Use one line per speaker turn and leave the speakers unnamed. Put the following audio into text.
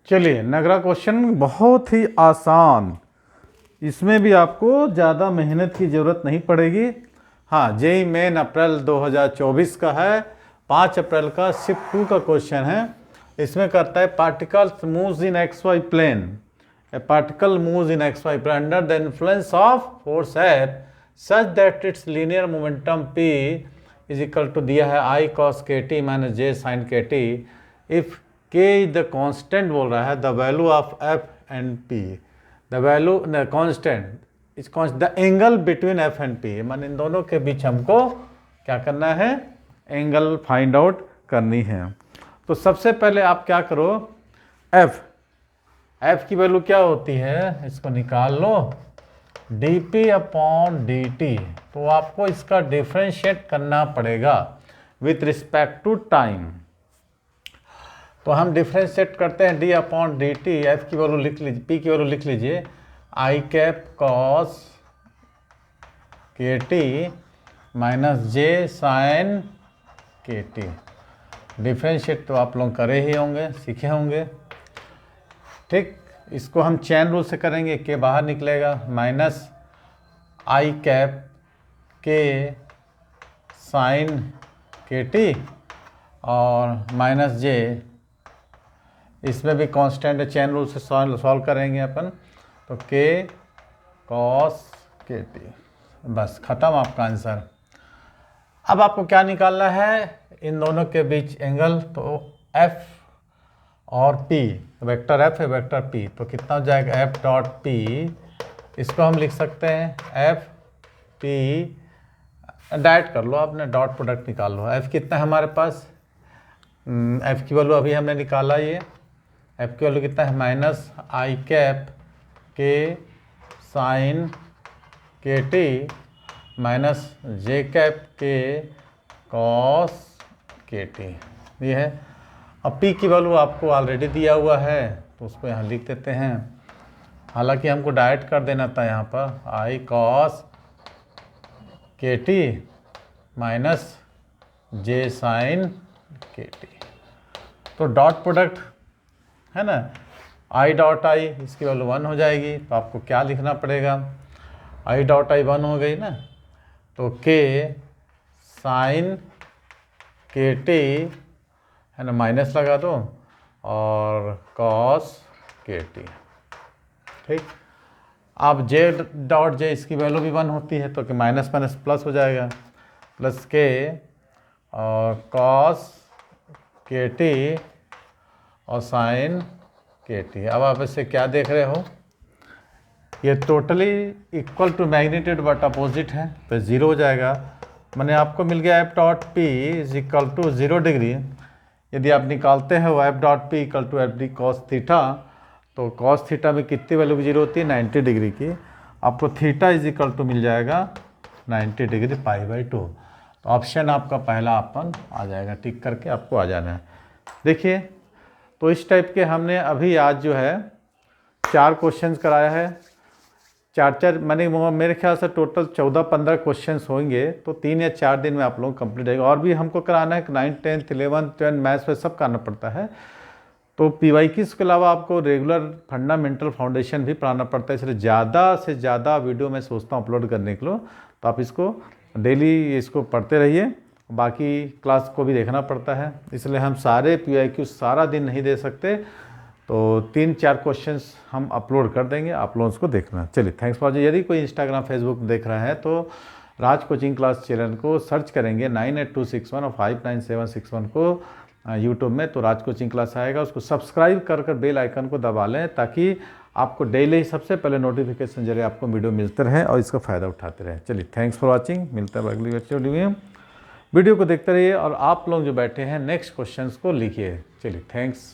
चलिए नगरा क्वेश्चन बहुत ही आसान, इसमें भी आपको ज़्यादा मेहनत की ज़रूरत नहीं पड़ेगी। हाँ, जेई मेन अप्रैल 2024 का है, 5 अप्रैल का शिफ्ट 2 का क्वेश्चन है। इसमें करता है particles moves in X Y plane, a particle moves in X Y plane under the influence of force F such that its linear momentum p is equal to दिया है I cos K T minus J sine K T. If k is the constant बोल रहा है, the value of f and p, the value constant is the angle between f and p, मान इन दोनों के बीच हमको क्या करना है, एंगल फाइंड आउट करनी है। तो सबसे पहले आप क्या करो, f की वैल्यू क्या होती है, इसको निकाल लो, dp अपॉन dt। तो आपको इसका डिफ्रेंशिएट करना पड़ेगा विथ रिस्पेक्ट टू टाइम। तो हम डिफ्रेंशिएट करते हैं d upon D T. F की वैल्यू लिख लीजिए, p की वैल्यू लिख लीजिए आई cap cos K T minus J sine K T. Differentiate तो आप लोग करे ही होंगे, सीखे होंगे, ठीक। इसको हम चैन रूल से करेंगे, के बाहर निकलेगा, माइनस आई कैप के साइन के टी और माइनस जे, इसमें भी कांस्टेंट है, चैन रूल से सॉल्व करेंगे अपन, तो के कॉस के टी, बस खत्म आपका आंसर। अब आपको क्या निकालना है, इन दोनों के बीच एंगल, तो f और p, वेक्टर f है वेक्टर p, तो कितना हो जाएगा f डॉट p, इसको हम लिख सकते हैं f p, डायरेक्ट कर लो, आपने डॉट प्रोडक्ट निकाल लो। f कितना है हमारे पास, f की वैल्यू अभी हमने निकाला, ये f की वैल्यू कितना है, माइनस आई कैप के साइन के टी माइनस जे कैप के कॉस के टी, ये है। अब p की वैल्यू आपको ऑलरेडी दिया हुआ है, तो उसको यहाँ लिख देते हैं, हालांकि हमको डायरेक्ट कर देना था यहाँ पर, आई cos K T minus J sine K T. तो डॉट प्रोडक्ट है ना, आई डॉट आई, इसकी वैल्यू 1 हो जाएगी, तो आपको क्या लिखना पड़ेगा, आई डॉट आई 1 हो गई ना, तो के साइन के टी है ना, माइनस लगा दो और कॉस के टी, ठीक। अब जे डॉट जे, इसकी वैल्यू भी 1 होती है, तो कि माइनस माइनस प्लस हो जाएगा, प्लस के और कॉस के टी और साइन के टी। अब आप इससे क्या देख रहे हो, ये totally equal to magnitude but opposite है, तो 0 हो जाएगा। मैंने आपको मिल गया F dot P is equal to 0 degree. यदि आप निकालते हैं वो F dot P equal to F D cos theta, तो कॉस थीटा में कितनी वैल्यू 0 होती है, 90 डिग्री की। आपको थीटा इज इक्वल टू मिल जाएगा 90 डिग्री π/2। तो ऑप्शन आपका पहला अपन आ जाएगा, टिक करके आपको आ जाना है। देखिए, तो इस टाइप के हमने अभी आज जो है 4 क्वेश्चंस कराया है, 4 मैंने मेरे ख्याल से टोटल 14-15 क्वेश्चंस होंगे, तो 3 या 4 दिन में आप लोग कंप्लीट होगा। और भी हमको कराना है, 9th 10th 11th 12th maths में सब करना पड़ता है। तो PYQs के अलावा आपको रेगुलर फंडामेंटल फाउंडेशन भी पढ़ाना पड़ता है, इसलिए ज़्यादा से ज़्यादा वीडियो मैं सोचता हूँ अपलोड करने के लिए। तो आप इसको डेली इसको पढ़ते रहिए, बाकी क्लास को भी देखना पड़ता है, इसलिए हम सारे PYQs सारा दिन नहीं दे सकते, तो 3-4 क्वेश्चंस हम अपलोड कर देंगे, आप लोगों को देखना। चलिए, थैंक्स फॉर। यदि कोई इंस्टाग्राम फेसबुक देख रहा है तो राज कोचिंग क्लास चैनल को सर्च करेंगे 98261 और 59761 को यूट्यूब में, तो राज कोचिंग क्लास आएगा, उसको सब्सक्राइब कर बेल आइकन को दबा लें, ताकि आपको डेली सबसे पहले नोटिफिकेशन जरिए आपको वीडियो मिलते रहे और इसका फ़ायदा उठाते रहें। चलिए, थैंक्स फॉर वॉचिंग, मिलता है अगली वीडियो में। वीडियो को देखते रहिए और आप लोग जो बैठे हैं नेक्स्ट क्वेश्चंस को लिखिए। चलिए, थैंक्स।